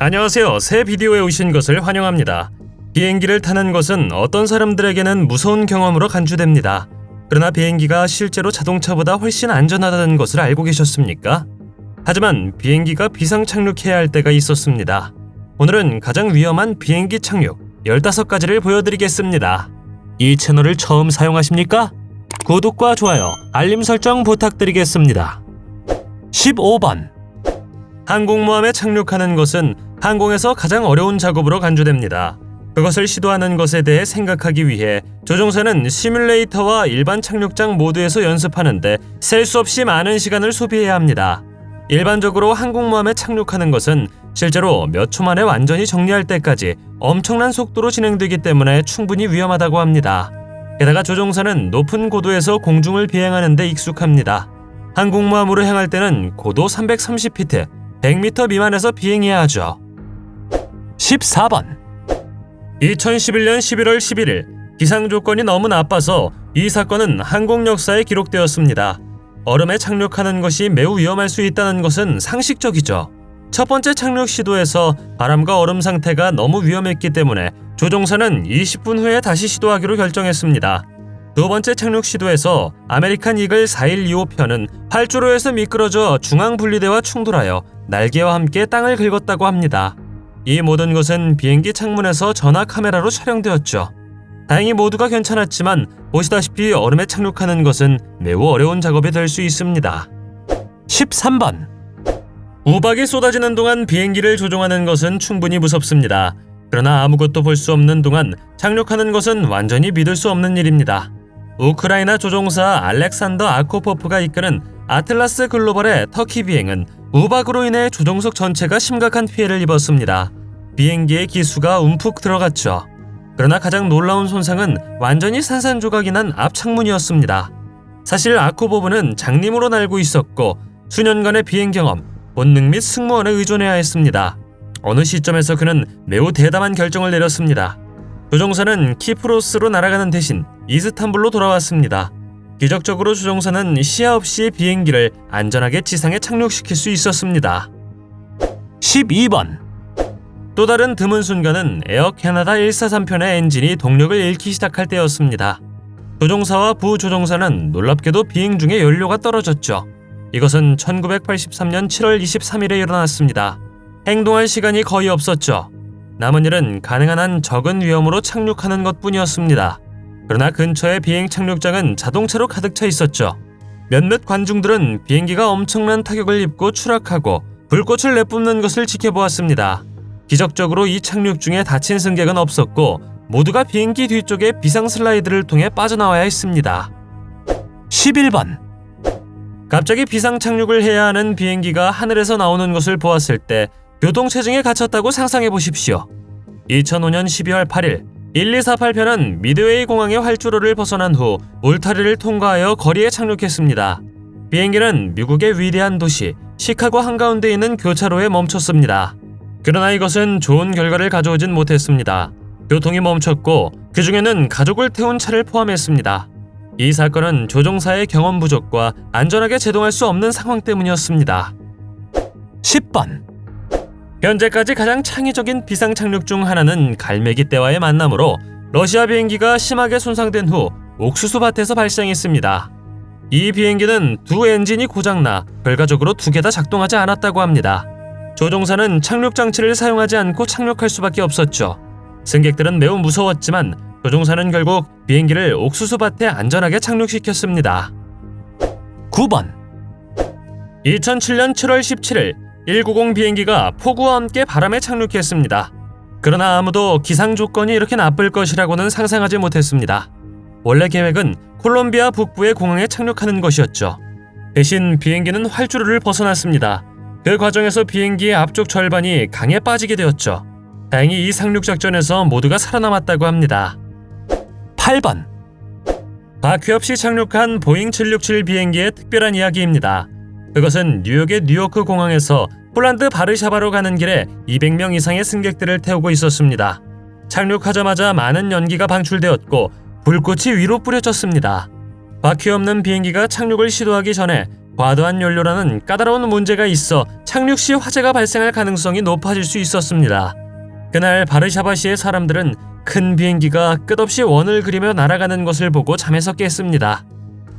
안녕하세요. 새 비디오에 오신 것을 환영합니다. 비행기를 타는 것은 어떤 사람들에게는 무서운 경험으로 간주됩니다. 그러나 비행기가 실제로 자동차보다 훨씬 안전하다는 것을 알고 계셨습니까? 하지만 비행기가 비상 착륙해야 할 때가 있었습니다. 오늘은 가장 위험한 비행기 착륙 15가지를 보여드리겠습니다. 이 채널을 처음 사용하십니까? 구독과 좋아요, 알림 설정 부탁드리겠습니다. 15번. 항공모함에 착륙하는 것은 항공에서 가장 어려운 작업으로 간주됩니다. 그것을 시도하는 것에 대해 생각하기 위해 조종사는 시뮬레이터와 일반 착륙장 모두에서 연습하는데 셀 수 없이 많은 시간을 소비해야 합니다. 일반적으로 항공모함에 착륙하는 것은 실제로 몇 초 만에 완전히 정리할 때까지 엄청난 속도로 진행되기 때문에 충분히 위험하다고 합니다. 게다가 조종사는 높은 고도에서 공중을 비행하는 데 익숙합니다. 항공모함으로 향할 때는 고도 330피트, 100m 미만에서 비행해야 하죠. 14번. 2011년 11월 11일 기상 조건이 너무 나빠서 이 사건은 항공 역사에 기록되었습니다. 얼음에 착륙하는 것이 매우 위험할 수 있다는 것은 상식적이죠. 첫 번째 착륙 시도에서 바람과 얼음 상태가 너무 위험했기 때문에 조종사는 20분 후에 다시 시도하기로 결정했습니다. 두 번째 착륙 시도에서 아메리칸 이글 4125편은 활주로에서 미끄러져 중앙 분리대와 충돌하여 날개와 함께 땅을 긁었다고 합니다. 이 모든 것은 비행기 창문에서 전화 카메라로 촬영되었죠. 다행히 모두가 괜찮았지만 보시다시피 얼음에 착륙하는 것은 매우 어려운 작업이 될 수 있습니다. 13번. 우박이 쏟아지는 동안 비행기를 조종하는 것은 충분히 무섭습니다. 그러나 아무것도 볼 수 없는 동안 착륙하는 것은 완전히 믿을 수 없는 일입니다. 우크라이나 조종사 알렉산더 아코포프가 이끄는 아틀라스 글로벌의 터키 비행은 우박으로 인해 조종석 전체가 심각한 피해를 입었습니다. 비행기의 기수가 움푹 들어갔죠. 그러나 가장 놀라운 손상은 완전히 산산조각이 난 앞 창문이었습니다. 사실 아코포프는 장님으로 날고 있었고 수년간의 비행 경험, 본능 및 승무원에 의존해야 했습니다. 어느 시점에서 그는 매우 대담한 결정을 내렸습니다. 조종사는 키프로스로 날아가는 대신 이스탄불로 돌아왔습니다. 기적적으로 조종사는 시야 없이 비행기를 안전하게 지상에 착륙시킬 수 있었습니다. 12번. 또 다른 드문 순간은 에어 캐나다 143편의 엔진이 동력을 잃기 시작할 때였습니다. 조종사와 부조종사는 놀랍게도 비행 중에 연료가 떨어졌죠. 이것은 1983년 7월 23일에 일어났습니다. 행동할 시간이 거의 없었죠. 남은 일은 가능한 한 적은 위험으로 착륙하는 것뿐이었습니다. 그러나 근처의 비행 착륙장은 자동차로 가득 차 있었죠. 몇몇 관중들은 비행기가 엄청난 타격을 입고 추락하고 불꽃을 내뿜는 것을 지켜보았습니다. 기적적으로 이 착륙 중에 다친 승객은 없었고 모두가 비행기 뒤쪽에 비상 슬라이드를 통해 빠져나와야 했습니다. 11번. 갑자기 비상 착륙을 해야 하는 비행기가 하늘에서 나오는 것을 보았을 때 교통체증에 갇혔다고 상상해 보십시오. 2005년 12월 8일 1248편은 미드웨이 공항의 활주로를 벗어난 후 울타리를 통과하여 거리에 착륙했습니다. 비행기는 미국의 위대한 도시 시카고 한가운데 있는 교차로에 멈췄습니다. 그러나 이것은 좋은 결과를 가져오진 못했습니다. 교통이 멈췄고 그 중에는 가족을 태운 차를 포함했습니다. 이 사건은 조종사의 경험 부족과 안전하게 제동할 수 없는 상황 때문이었습니다. 10번. 현재까지 가장 창의적인 비상 착륙 중 하나는 갈매기 떼와의 만남으로 러시아 비행기가 심하게 손상된 후 옥수수 밭에서 발생했습니다. 이 비행기는 두 엔진이 고장나 결과적으로 두 개 다 작동하지 않았다고 합니다. 조종사는 착륙 장치를 사용하지 않고 착륙할 수밖에 없었죠. 승객들은 매우 무서웠지만 조종사는 결국 비행기를 옥수수 밭에 안전하게 착륙시켰습니다. 9번. 2007년 7월 17일 190 비행기가 폭우와 함께 바람에 착륙했습니다. 그러나 아무도 기상 조건이 이렇게 나쁠 것이라고는 상상하지 못했습니다. 원래 계획은 콜롬비아 북부의 공항에 착륙하는 것이었죠. 대신 비행기는 활주로를 벗어났습니다. 그 과정에서 비행기의 앞쪽 절반이 강에 빠지게 되었죠. 다행히 이 상륙 작전에서 모두가 살아남았다고 합니다. 8번. 바퀴 없이 착륙한 보잉 767 비행기의 특별한 이야기입니다. 그것은 뉴욕의 뉴요크 공항에서 폴란드 바르샤바로 가는 길에 200명 이상의 승객들을 태우고 있었습니다. 착륙하자마자 많은 연기가 방출되었고 불꽃이 위로 뿌려졌습니다. 바퀴 없는 비행기가 착륙을 시도하기 전에 과도한 연료라는 까다로운 문제가 있어 착륙 시 화재가 발생할 가능성이 높아질 수 있었습니다. 그날 바르샤바시의 사람들은 큰 비행기가 끝없이 원을 그리며 날아가는 것을 보고 잠에서 깼습니다.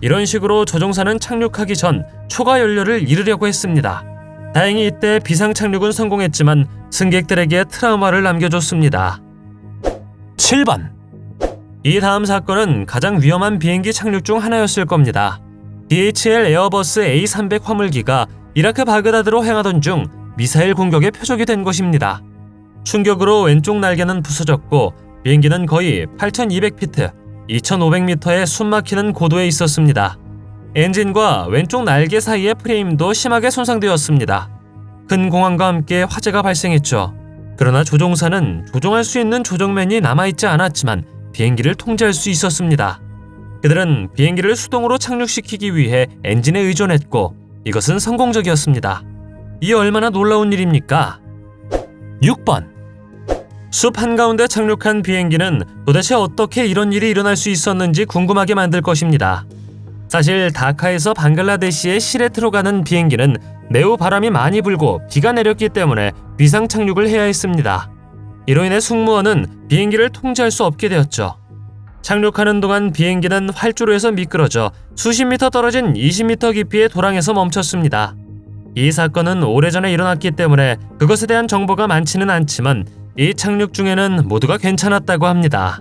이런 식으로 조종사는 착륙하기 전 초과 연료를 잃으려고 했습니다. 다행히 이때 비상 착륙은 성공했지만 승객들에게 트라우마를 남겨줬습니다. 7번. 이 다음 사건은 가장 위험한 비행기 착륙 중 하나였을 겁니다. DHL 에어버스 A300 화물기가 이라크 바그다드로 향하던 중 미사일 공격의 표적이 된 것입니다. 충격으로 왼쪽 날개는 부서졌고 비행기는 거의 8,200피트, 2,500m의 숨막히는 고도에 있었습니다. 엔진과 왼쪽 날개 사이의 프레임도 심하게 손상되었습니다. 큰 공황과 함께 화재가 발생했죠. 그러나 조종사는 조종할 수 있는 조종맨이 남아있지 않았지만 비행기를 통제할 수 있었습니다. 그들은 비행기를 수동으로 착륙시키기 위해 엔진에 의존했고 이것은 성공적이었습니다. 이 얼마나 놀라운 일입니까? 6번. 숲 한가운데 착륙한 비행기는 도대체 어떻게 이런 일이 일어날 수 있었는지 궁금하게 만들 것입니다. 사실 다카에서 방글라데시의 시레트로 가는 비행기는 매우 바람이 많이 불고 비가 내렸기 때문에 비상 착륙을 해야 했습니다. 이로 인해 승무원은 비행기를 통제할 수 없게 되었죠. 착륙하는 동안 비행기는 활주로에서 미끄러져 수십 미터 떨어진 20m 깊이의 도랑에서 멈췄습니다. 이 사건은 오래전에 일어났기 때문에 그것에 대한 정보가 많지는 않지만 이 착륙 중에는 모두가 괜찮았다고 합니다.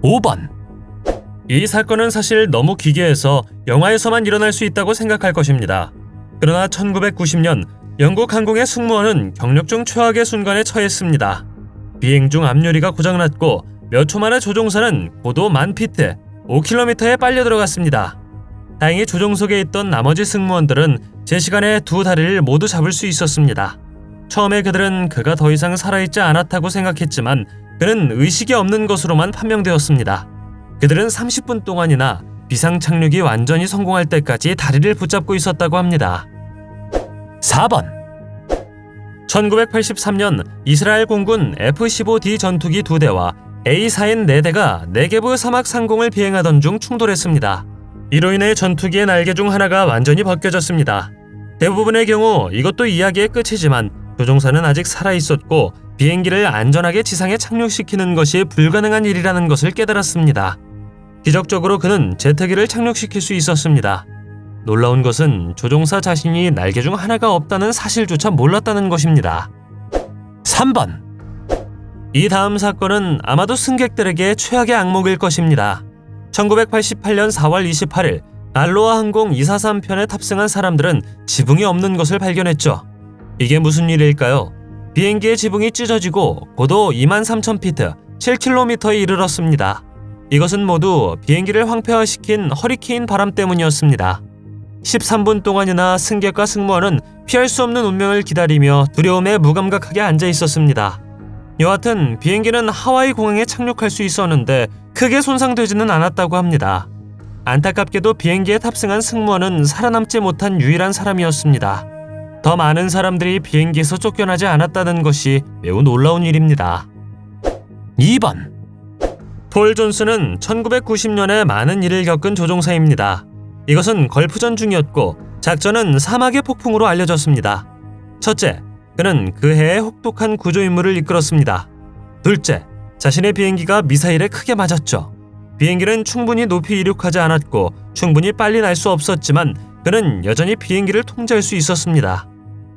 5번. 이 사건은 사실 너무 기괴해서 영화에서만 일어날 수 있다고 생각할 것입니다. 그러나 1990년 영국 항공의 승무원은 경력 중 최악의 순간에 처했습니다. 비행 중 앞유리가 고장났고 몇 초 만에 조종사는 고도 10,000피트, 5km에 빨려 들어갔습니다. 다행히 조종석에 있던 나머지 승무원들은 제 시간에 두 다리를 모두 잡을 수 있었습니다. 처음에 그들은 그가 더 이상 살아있지 않았다고 생각했지만 그는 의식이 없는 것으로만 판명되었습니다. 그들은 30분 동안이나 비상 착륙이 완전히 성공할 때까지 다리를 붙잡고 있었다고 합니다. 4번. 1983년 이스라엘 공군 F-15D 전투기 2대와 A-4N 4대가 네게브 사막 상공을 비행하던 중 충돌했습니다. 이로 인해 전투기의 날개 중 하나가 완전히 벗겨졌습니다. 대부분의 경우 이것도 이야기의 끝이지만 조종사는 아직 살아있었고 비행기를 안전하게 지상에 착륙시키는 것이 불가능한 일이라는 것을 깨달았습니다. 기적적으로 그는 제트기를 착륙시킬 수 있었습니다. 놀라운 것은 조종사 자신이 날개 중 하나가 없다는 사실조차 몰랐다는 것입니다. 3번. 이 다음 사건은 아마도 승객들에게 최악의 악몽일 것입니다. 1988년 4월 28일 알로아 항공 243편에 탑승한 사람들은 지붕이 없는 것을 발견했죠. 이게 무슨 일일까요? 비행기의 지붕이 찢어지고 고도 23,000피트, 7km에 이르렀습니다. 이것은 모두 비행기를 황폐화시킨 허리케인 바람 때문이었습니다. 13분 동안이나 승객과 승무원은 피할 수 없는 운명을 기다리며 두려움에 무감각하게 앉아 있었습니다. 여하튼 비행기는 하와이 공항에 착륙할 수 있었는데 크게 손상되지는 않았다고 합니다. 안타깝게도 비행기에 탑승한 승무원은 살아남지 못한 유일한 사람이었습니다. 더 많은 사람들이 비행기에서 쫓겨나지 않았다는 것이 매우 놀라운 일입니다. 2번. 폴 존슨은 1990년에 많은 일을 겪은 조종사입니다. 이것은 걸프전 중이었고 작전은 사막의 폭풍으로 알려졌습니다. 첫째, 그는 그 해에 혹독한 구조 임무를 이끌었습니다. 둘째, 자신의 비행기가 미사일에 크게 맞았죠. 비행기는 충분히 높이 이륙하지 않았고 충분히 빨리 날 수 없었지만 그는 여전히 비행기를 통제할 수 있었습니다.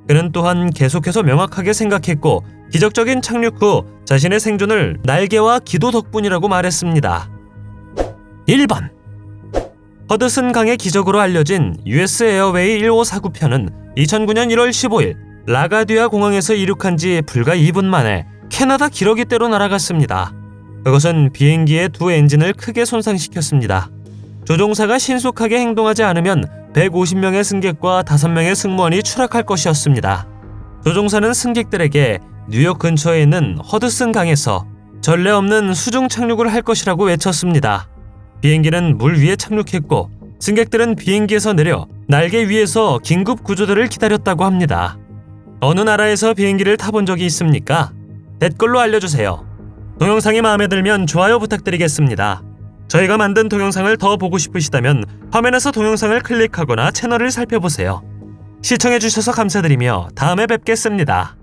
그는 또한 계속해서 명확하게 생각했고 기적적인 착륙 후 자신의 생존을 날개와 기도 덕분이라고 말했습니다. 1번. 허드슨 강의 기적으로 알려진 US 에어웨이 1549편은 2009년 1월 15일 라가디아 공항에서 이륙한 지 불과 2분 만에 캐나다 기러기대로 날아갔습니다. 그것은 비행기의 두 엔진을 크게 손상시켰습니다. 조종사가 신속하게 행동하지 않으면 150명의 승객과 5명의 승무원이 추락할 것이었습니다. 조종사는 승객들에게 뉴욕 근처에 있는 허드슨 강에서 전례 없는 수중 착륙을 할 것이라고 외쳤습니다. 비행기는 물 위에 착륙했고 승객들은 비행기에서 내려 날개 위에서 긴급 구조대를 기다렸다고 합니다. 어느 나라에서 비행기를 타본 적이 있습니까? 댓글로 알려주세요. 동영상이 마음에 들면 좋아요 부탁드리겠습니다. 저희가 만든 동영상을 더 보고 싶으시다면 화면에서 동영상을 클릭하거나 채널을 살펴보세요. 시청해주셔서 감사드리며 다음에 뵙겠습니다.